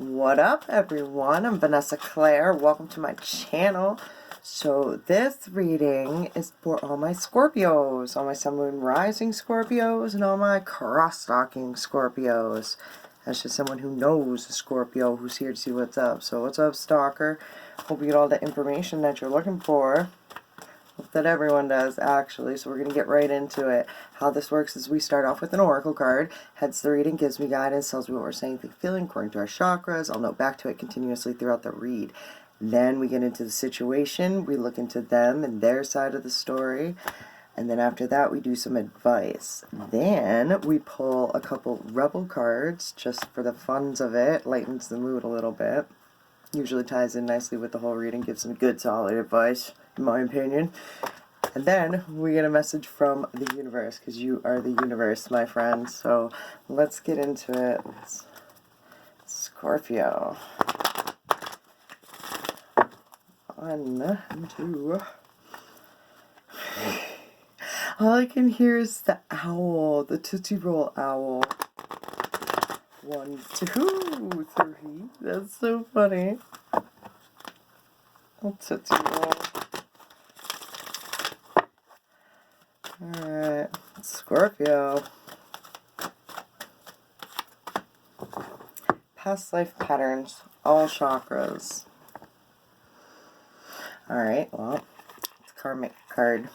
What up, everyone? I'm Vanessa Claire. Welcome to my channel. So this reading is for all my Scorpios, all my Sun, Moon, Rising Scorpios, and all my cross-stalking Scorpios. That's just someone who knows a Scorpio who's here to see what's up. So what's up, stalker? Hope you get all the information that you're looking for. Hope that everyone does, actually. So we're going to get right into it. How this works is we start off with an oracle card. Heads the reading, gives me guidance, tells me what we're saying, feeling according to our chakras. I'll note back to it continuously throughout the read. Then we get into the situation. We look into them and their side of the story. And then after that, we do some advice. Then we pull a couple rebel cards just for the funs of it. Lightens the mood a little bit. Usually ties in nicely with the whole reading. Gives some good, solid advice, in my opinion. And then we get a message from the universe, because you are the universe, my friends. So let's get into it. Scorpio. 1, 2. All I can hear is the owl, the Tootsie Roll owl. 1, 2, 3. That's so funny. Oh, Tootsie Roll. Alright, Scorpio. Past life patterns, all chakras. Alright, well, it's a karmic card.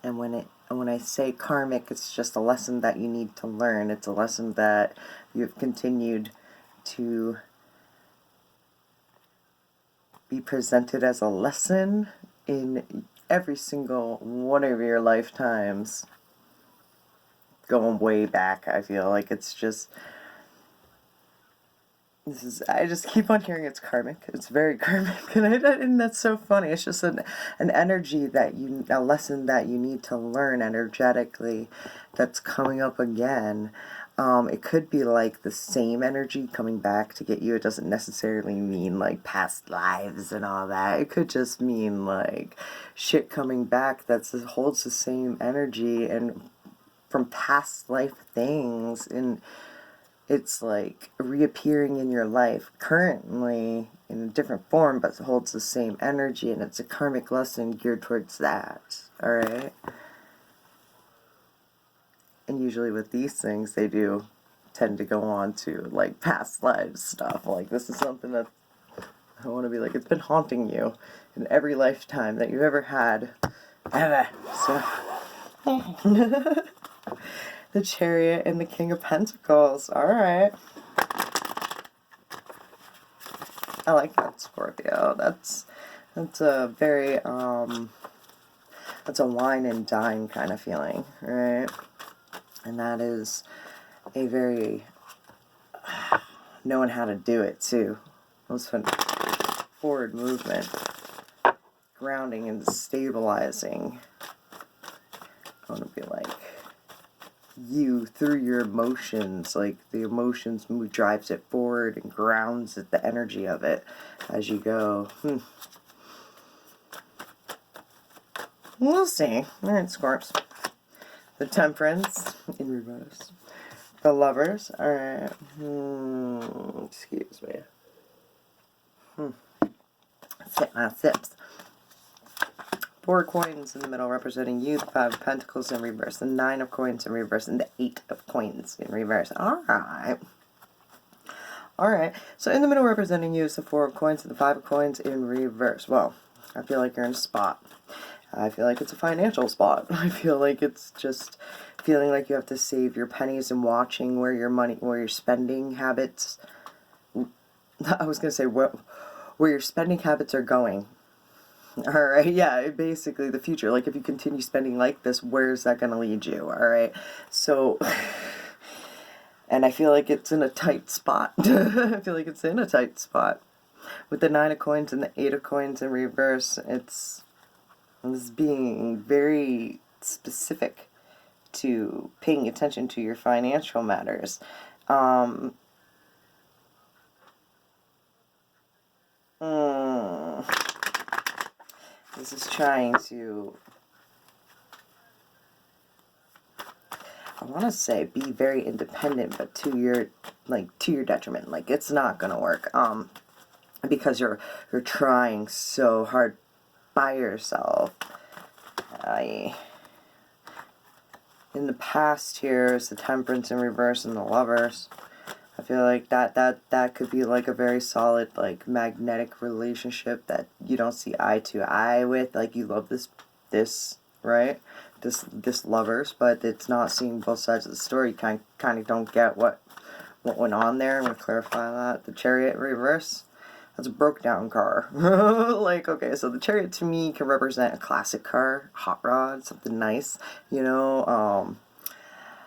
And when I say karmic, it's just a lesson that you need to learn. It's a lesson that you've continued to be presented as a lesson in every single one of your lifetimes. Going way back, I feel like it's just... I just keep on hearing it's karmic. It's very karmic, and that's so funny. It's just an energy a lesson that you need to learn energetically that's coming up again. It could be like the same energy coming back to get you. It doesn't necessarily mean like past lives and all that. It could just mean like shit coming back that holds the same energy and from past life things, and it's like reappearing in your life currently in a different form, but it holds the same energy, and it's a karmic lesson geared towards that. Alright? And usually with these things, they do tend to go on to like past lives stuff. Like this is something that I want to be like, it's been haunting you in every lifetime that you've ever had. So the Chariot and the King of Pentacles. Alright. I like that, Scorpio. That's a very, that's a wine and dine kind of feeling, right? And that is a very, knowing how to do it, too. Those forward movement. Grounding and stabilizing. I want to be like you through your emotions, like the emotions drives it forward and grounds it, the energy of it as you go. We'll see. Alright, Scorps. The Temperance in reverse. The Lovers. Alright. Excuse me. Sip my sips. 4 coins in the middle representing you, the 5 of Pentacles in reverse, the 9 of coins in reverse, and the 8 of coins in reverse. Alright. Alright. So in the middle representing you is the 4 of coins and the 5 of coins in reverse. Well, I feel like you're in a spot. I feel like it's a financial spot. I feel like it's just feeling like you have to save your pennies and watching where your spending habits... I was going to say where your spending habits are going. Alright, yeah, basically the future. Like, if you continue spending like this, where's that going to lead you? Alright, so, and I feel like it's in a tight spot. I feel like it's in a tight spot. With the 9 of coins and the 8 of coins in reverse, it's being very specific to paying attention to your financial matters. This is trying to... I want to say be very independent, but to your detriment. Like, it's not gonna work. Because you're trying so hard by yourself. In the past here is the Temperance in reverse and the Lovers. I feel like that could be like a very solid, like, magnetic relationship that you don't see eye to eye with. Like, you love this right, this Lovers, but it's not seeing both sides of the story. You kind of don't get what went on there. I'm gonna clarify that. The Chariot in reverse, that's a broke down car. Like, okay, so the Chariot to me can represent a classic car, hot rod, something nice, you know,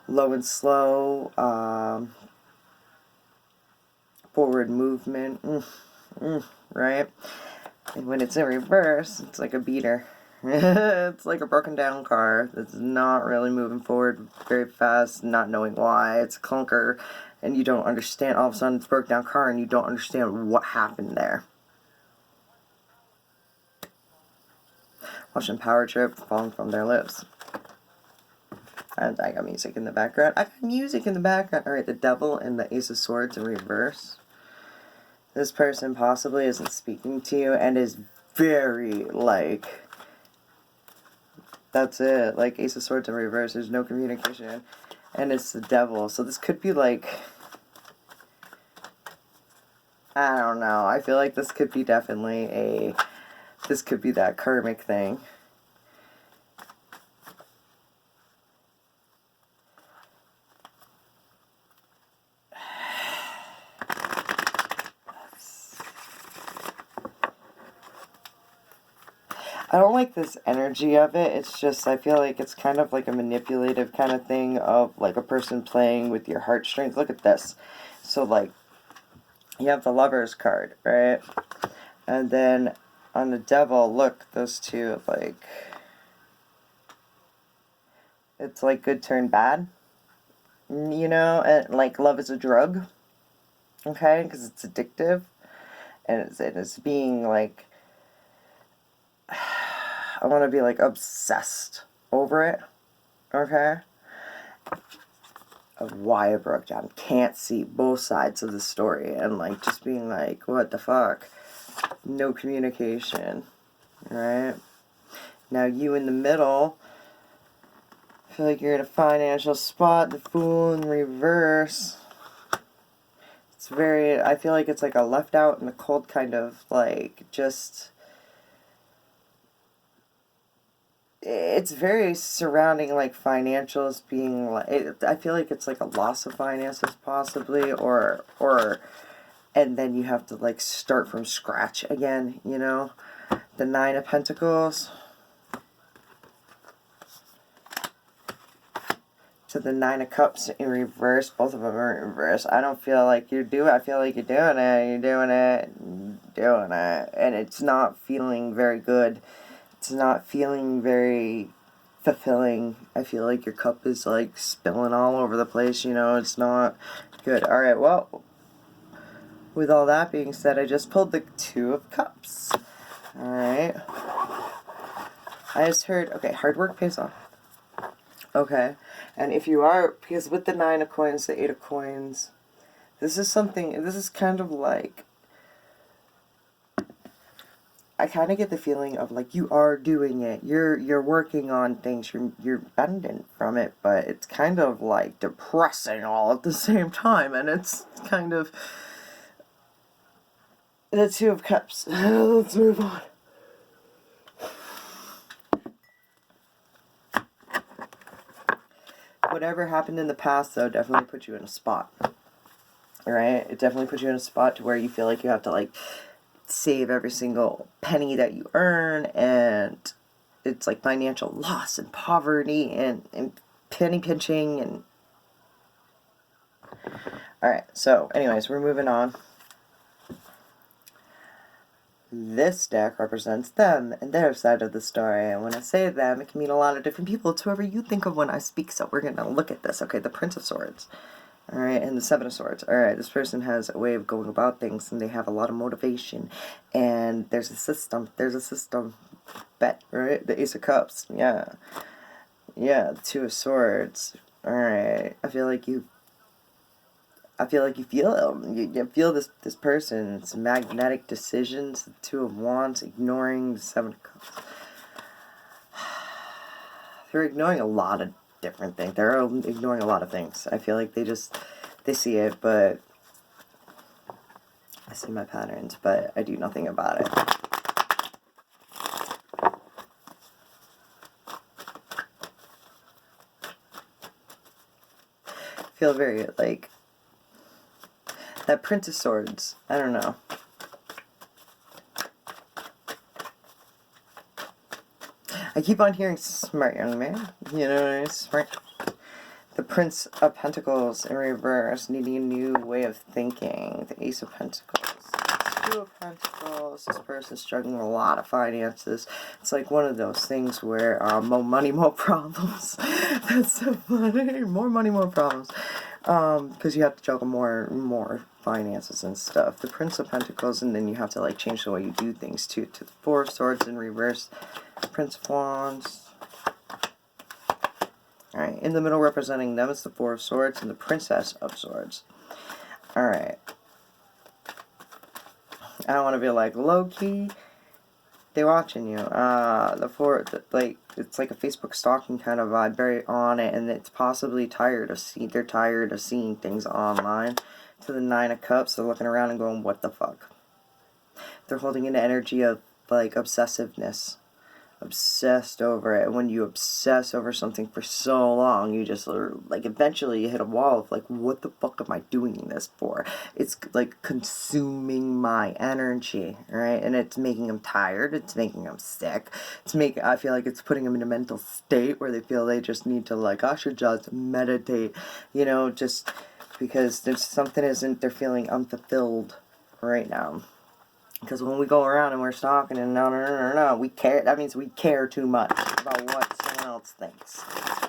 low and slow, forward movement, right? And when it's in reverse, it's like a beater. It's like a broken down car that's not really moving forward very fast, not knowing why. It's a clunker, and you don't understand. All of a sudden, it's a broken down car, and you don't understand what happened there. Watching Power Trip falling from their lips. And I got music in the background. Alright, the Devil and the Ace of Swords in reverse. This person possibly isn't speaking to you and is very, like, that's it. Like, Ace of Swords in reverse, there's no communication. And it's the Devil. So this could be like, I don't know. I feel like this could be definitely this could be that karmic thing. I don't like this energy of it. It's just, I feel like it's kind of like a manipulative kind of thing of like a person playing with your heartstrings. Look at this. So, like, you have the Lovers card, right? And then on the Devil, look, those two, like, it's like good turn bad, you know? And like, love is a drug, okay? Because it's addictive. And it's being like, I want to be like obsessed over it, okay? Of why it broke down. Can't see both sides of the story, and like just being like, what the fuck? No communication, right? Now you in the middle, I feel like you're in a financial spot. The Fool in reverse. It's very, I feel like it's like a left out in the cold kind of like just. It's very surrounding like financials being like, I feel like it's like a loss of finances possibly, or and then you have to like start from scratch again, you know. The Nine of Pentacles to the Nine of Cups in reverse. Both of them are in reverse. I don't feel like I feel like you're doing it, and it's not feeling very good. It's not feeling very fulfilling. I feel like your cup is like spilling all over the place, you know. It's not good. Alright, well, with all that being said, I just pulled the Two of Cups. Alright. I just heard, okay, hard work pays off. Okay. And if you are, because with the Nine of Coins, the Eight of Coins, this is kind of like, I kind of get the feeling of like you are doing it. You're working on things. You're abundant from it, but it's kind of like depressing all at the same time, and it's kind of the Two of Cups. Let's move on. Whatever happened in the past, though, definitely put you in a spot. Right? It definitely puts you in a spot to where you feel like you have to like save every single penny that you earn, and it's like financial loss and poverty and penny pinching and alright, so anyways, we're moving on. This deck represents them and their side of the story, and when I say them, it can mean a lot of different people. It's whoever you think of when I speak, so we're gonna look at this. Okay, the Prince of Swords. Alright, and the Seven of Swords. Alright, this person has a way of going about things, and they have a lot of motivation. And there's a system. Bet, right? The Ace of Cups. Yeah. Yeah, the Two of Swords. Alright. I feel like you feel them. You feel this person. It's magnetic decisions, the Two of Wands, ignoring the Seven of Cups. They're ignoring a lot of different things. They're ignoring a lot of things. I feel like they see it, but I see my patterns, but I do nothing about it. I feel very, like, that Prince of Swords. I don't know. I keep on hearing smart young man. You know what I mean? Smart. The Prince of Pentacles in reverse, needing a new way of thinking. The Ace of Pentacles. Two of Pentacles. This person's struggling with a lot of finances. It's like one of those things where more money, more problems. That's so funny. More money, more problems. Because you have to juggle more finances and stuff. The Prince of Pentacles, and then you have to like change the way you do things too. To the Four of Swords in reverse. Prince of Wands. Alright, in the middle representing them is the Four of Swords and the Princess of Swords. Alright. I don't want to be like, low-key, they're watching you. It's like a Facebook stalking kind of vibe, very on it, and it's possibly they're tired of seeing things online. To the Nine of Cups, they're looking around and going, what the fuck? They're holding an energy of, like, obsessiveness. Obsessed over it. And when you obsess over something for so long, you just like eventually you hit a wall of like, what the fuck am I doing this for? It's like consuming my energy, right? And it's making them tired. It's making them sick. I feel like it's putting them in a mental state where they feel they just need to like, I should just meditate, you know, just because there's something they're feeling unfulfilled right now. Because when we go around and we're stalking and no, we care. That means we care too much about what someone else thinks,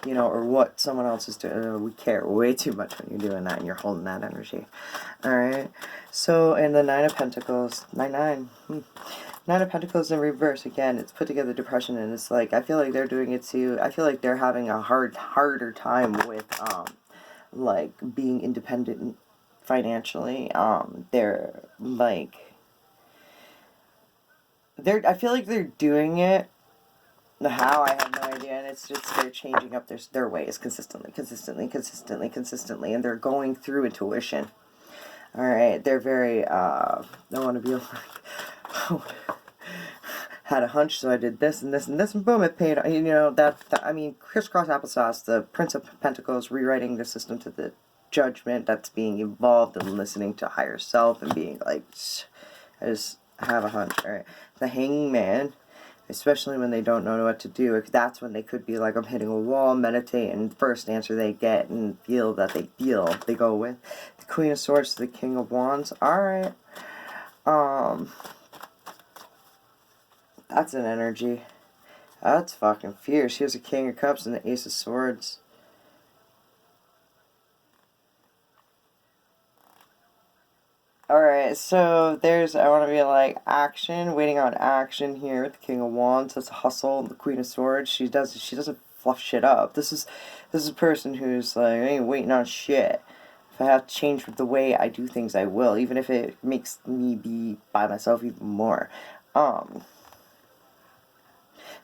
you know, or what someone else is doing. We care way too much when you're doing that and you're holding that energy. All right. So, and the Nine of Pentacles, Nine of Pentacles in reverse again. It's put together depression, and it's like I feel like they're doing it too. I feel like they're having a harder time with like being independent financially. They're like. I feel like they're doing it. How, I have no idea, and it's just they're changing up their ways consistently, and they're going through intuition. Alright, they're very, I want to be like, had a hunch, so I did this and this and this, and boom, it paid, you know, I mean, crisscross applesauce, the Prince of Pentacles rewriting the system to the judgment that's being evolved and listening to higher self and being like, I just have a hunch. All right, the Hanging Man, especially when they don't know what to do, that's when they could be like, I'm hitting a wall, meditate, and the first answer they get and feel that they go with. The Queen of Swords to the King of Wands. Alright. That's an energy. That's fucking fierce. Here's a King of Cups and the Ace of Swords. Alright, so I want to be like, action, waiting on action here with the King of Wands. That's a hustle. And the Queen of Swords, she doesn't fluff shit up. This is a person who's like, I ain't waiting on shit. If I have to change the way I do things, I will, even if it makes me be by myself even more.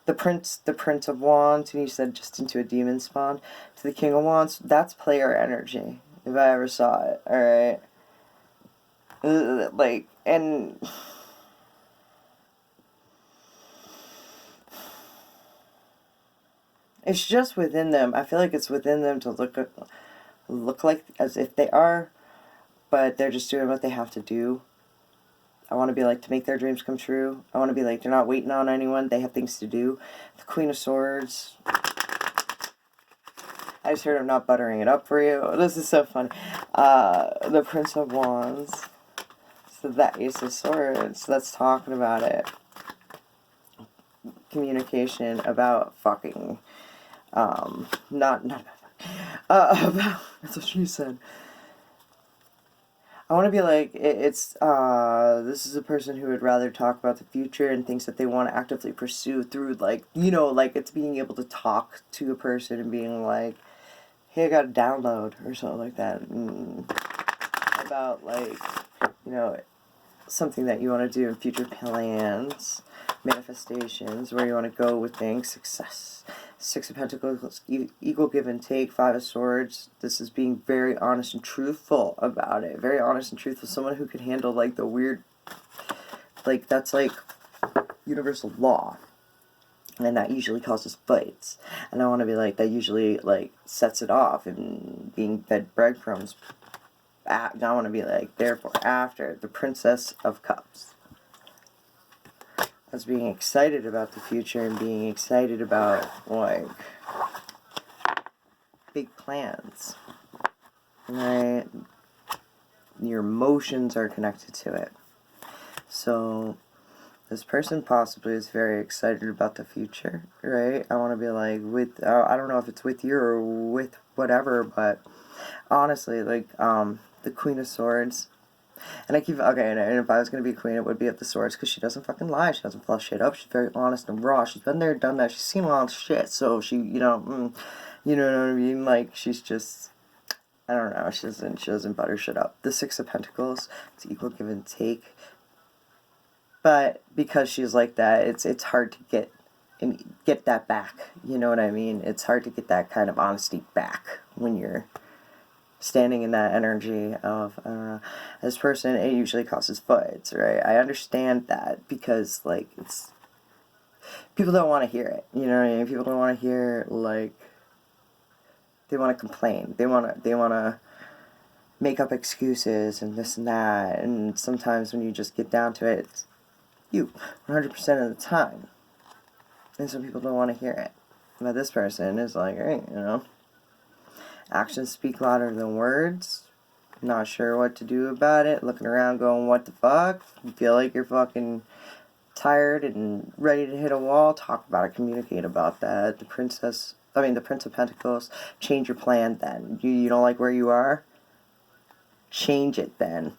The Prince of Wands, and he said just into a demon spawn. To the King of Wands, that's player energy, if I ever saw it, alright? Like, and it's just within them. I feel like it's within them to look like as if they are, but they're just doing what they have to do. I want to be like, to make their dreams come true. I want to be like, they're not waiting on anyone. They have things to do. The Queen of Swords. I just heard I'm not buttering it up for you. This is so funny. The Prince of Wands. So that Ace of Swords, that's talking about it. Communication about fucking, not about that's what she said. I want to be like, this is a person who would rather talk about the future and things that they want to actively pursue through, like, you know, like, it's being able to talk to a person and being like, hey, I got a download or something like that, about like, you know, something that you want to do in future plans, manifestations, where you want to go with things, success. Six of Pentacles, equal give and take. Five of Swords. This is being very honest and truthful about it. Very honest and truthful. Someone who can handle like the weird, like that's like universal law. And that usually causes fights. And I want to be like, that usually like sets it off and being fed breadcrumbs. I want to be like, therefore, after the Princess of Cups. That's being excited about the future and being excited about, like, big plans. Right? Your emotions are connected to it. So, this person possibly is very excited about the future, right? I want to be like, with, I don't know if it's with you or with whatever, but honestly, like, the Queen of Swords. And I keep, okay, and if I was going to be a queen, it would be of the Swords, because she doesn't fucking lie. She doesn't fluff shit up. She's very honest and raw. She's been there, done that. She's seen a lot of shit, so she, you know what I mean? Like, she's just, I don't know, she doesn't butter shit up. The Six of Pentacles, it's equal give and take. But because she's like that, it's hard to get that back. You know what I mean? It's hard to get that kind of honesty back when you're standing in that energy of this person. It usually causes fights, right? I understand that, because like it's, people don't want to hear it, you know what I mean? People don't want to hear, like, they want to complain, they want to make up excuses and this and that, and sometimes when you just get down to it, it's you 100% of the time, and some people don't want to hear it. But this person is like, hey, you know, actions speak louder than words. Not sure what to do about it. Looking around going, what the fuck? You feel like you're fucking tired and ready to hit a wall? Talk about it. Communicate about that. The Prince of Pentacles. Change your plan then. You don't like where you are? Change it then.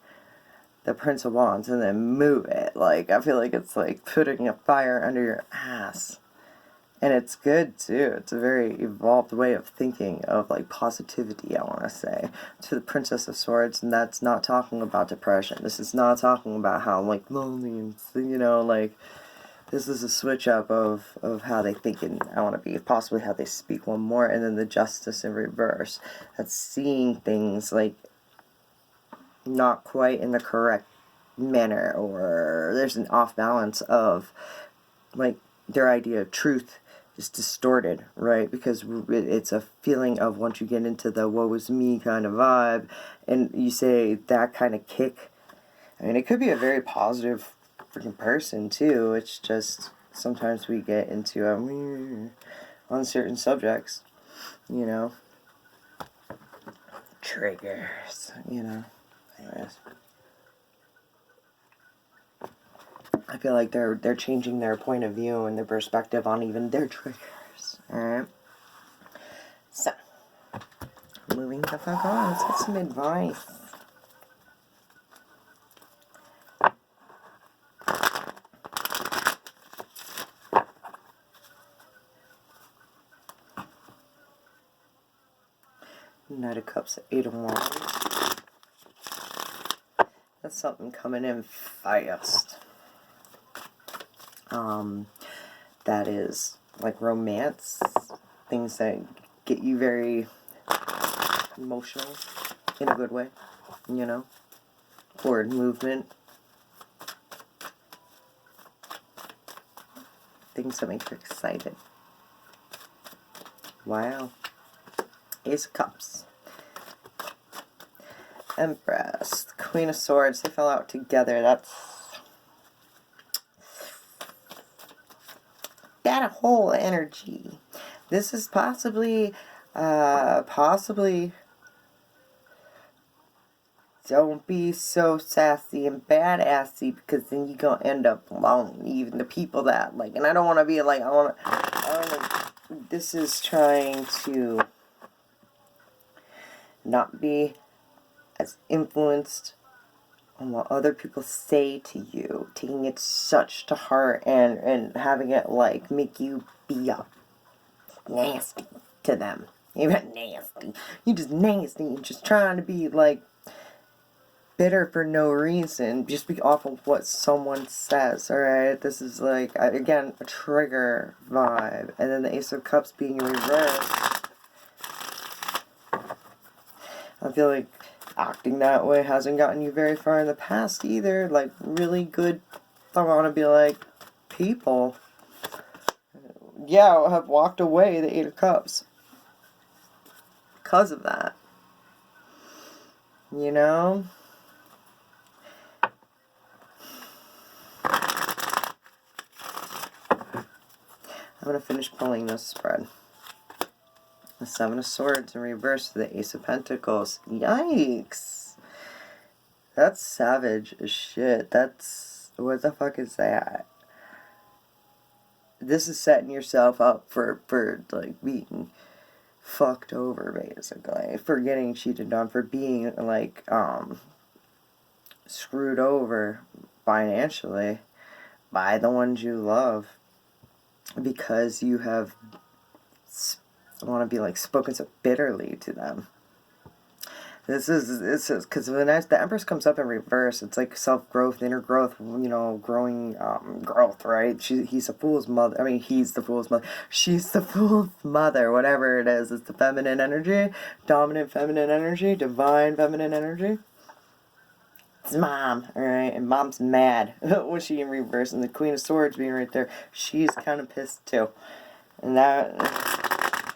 The Prince of Wands, and then move it. Like, I feel like it's like putting a fire under your ass. And it's good, too. It's a very evolved way of thinking of, like, positivity, I want to say. To the Princess of Swords, and that's not talking about depression. This is not talking about how, like, lonely and, you know, like, this is a switch up of how they think, and I want to be, possibly how they speak one more, and then the Justice in reverse. That's seeing things, like, not quite in the correct manner, or there's an off balance of, like, their idea of truth is distorted, right? Because it's a feeling of, once you get into the woe is me kind of vibe, and you say that kind of kick, I mean, it could be a very positive freaking person too. It's just sometimes we get into on certain subjects, you know, triggers, you know. Anyways, I feel like they're changing their point of view and their perspective on even their triggers. Alright? So, moving the fuck on, let's get some advice. Knight of Cups, Eight of Wands. That's something coming in fast. That is like romance, things that get you very emotional in a good way, you know, forward movement, things that make you excited. Wow. Ace of Cups, Empress, Queen of Swords. They fell out together. That's that whole energy. This is possibly don't be so sassy and badassy, because then you're gonna end up alone. Even the people that, like, and I don't want to be like, this is trying to not be as influenced on what other people say to you, taking it such to heart, and having it like make you be up nasty to them. You're nasty. You're just nasty. You're just trying to be, like, bitter for no reason. Just be off of what someone says, alright? This is, like, again, a trigger vibe. And then the Ace of Cups being in reverse. I feel like acting that way hasn't gotten you very far in the past either. Like, really good, I want to be like, people. Yeah, I have walked away, the Eight of Cups. Because of that. You know? I'm going to finish pulling this spread. The Seven of Swords in reverse to the Ace of Pentacles. Yikes! That's savage as shit. That's... what the fuck is that? This is setting yourself up for like, being fucked over, basically. For getting cheated on. For being, like, screwed over financially by the ones you love. Because you have... I want to be like spoken so bitterly to them. This is because when the Empress comes up in reverse, it's like self-growth, inner growth, you know, growing growth, right? He's a fool's mother. I mean, he's the fool's mother. She's the fool's mother, whatever it is. It's the feminine energy, dominant feminine energy, divine feminine energy. It's mom, alright? And mom's mad when she in reverse. And the Queen of Swords being right there, she's kind of pissed too. And that...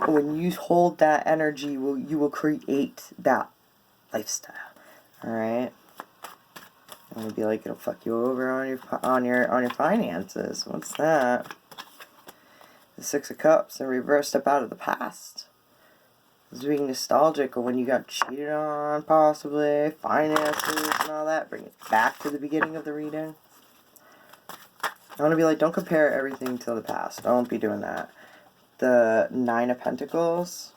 when you hold that energy, you will create that lifestyle. Alright? And it'll be like, it'll fuck you over on your finances. What's that? The Six of Cups and reverse, step out of the past. It's being nostalgic of when you got cheated on, possibly, finances and all that. Bring it back to the beginning of the reading. I want to be like, don't compare everything to the past. Don't be doing that. The Nine of Pentacles.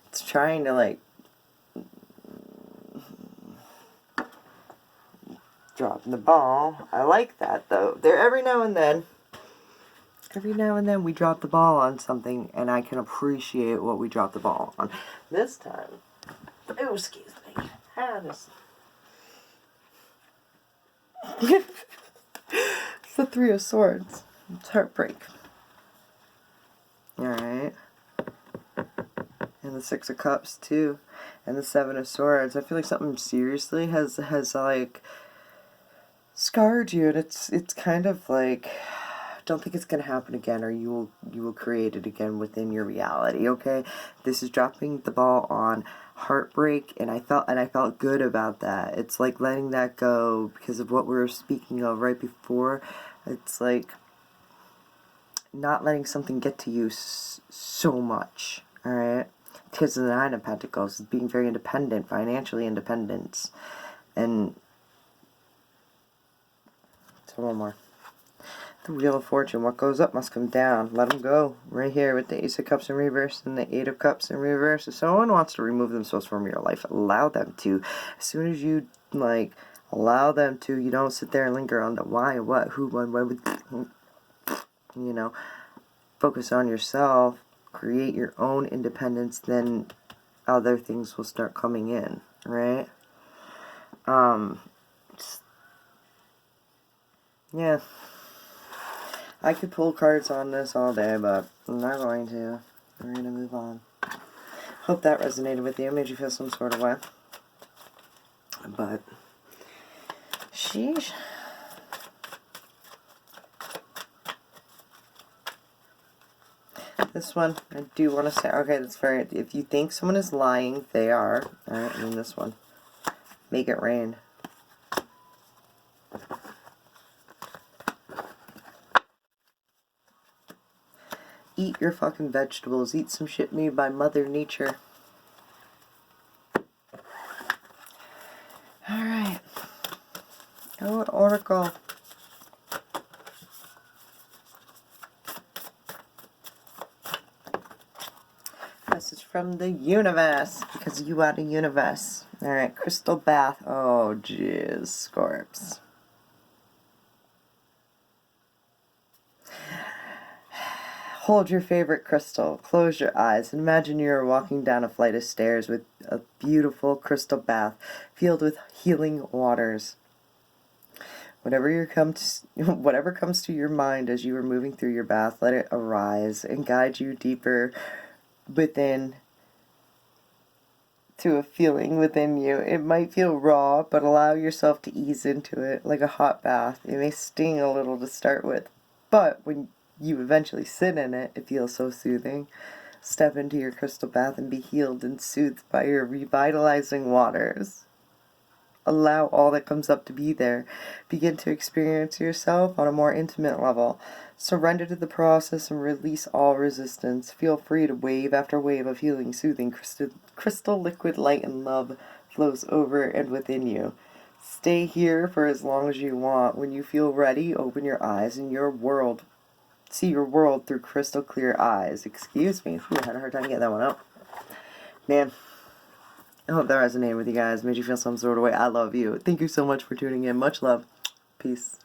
It's trying to, like, dropping the ball. I like that, though. There, every now and then we drop the ball on something, and I can appreciate what we dropped the ball on. This time, oh, excuse me. It's the Three of Swords. It's heartbreak. Alright. And the Six of Cups, too. And the Seven of Swords. I feel like something seriously has like, scarred you. And it's kind of like, don't think it's going to happen again, or you will create it again within your reality, okay? This is dropping the ball on heartbreak, and I felt good about that. It's like letting that go because of what we were speaking of right before. It's like not letting something get to you so much, alright? Because of the Nine of Pentacles, being very independent, financially independent. And so one more. The Wheel of Fortune. What goes up must come down. Let them go. Right here with the Ace of Cups in reverse and the Eight of Cups in reverse. If someone wants to remove themselves from your life, allow them to. As soon as you, like, allow them to, you don't sit there and linger on the why, what, who, when, where, you know. Focus on yourself. Create your own independence. Then other things will start coming in. Right? Yeah. I could pull cards on this all day, but I'm not going to. We're going to move on. Hope that resonated with you, made you feel some sort of way. But, sheesh. This one, I do want to say, okay, that's very, if you think someone is lying, they are. Alright, and then this one. Make it rain. Eat your fucking vegetables. Eat some shit made by Mother Nature. Alright. Oh, an oracle. Message from the universe. Because you are the universe. Alright, crystal bath. Oh, jeez. Scorps. Hold your favorite crystal, close your eyes, and imagine you are walking down a flight of stairs with a beautiful crystal bath filled with healing waters. Whatever comes to your mind as you are moving through your bath, let it arise and guide you deeper within to a feeling within you. It might feel raw, but allow yourself to ease into it like a hot bath. It may sting a little to start with, but when you eventually sit in it, it feels so soothing. Step into your crystal bath and be healed and soothed by your revitalizing waters. Allow all that comes up to be there. Begin to experience yourself on a more intimate level. Surrender to the process and release all resistance. Feel free to wave after wave of healing, soothing, crystal liquid light and love flows over and within you. Stay here for as long as you want. When you feel ready, open your eyes and see your world through crystal clear eyes. Excuse me. I had a hard time getting that one out. Man. I hope that resonated with you guys, made you feel some sort of way. I love you. Thank you so much for tuning in. Much love. Peace.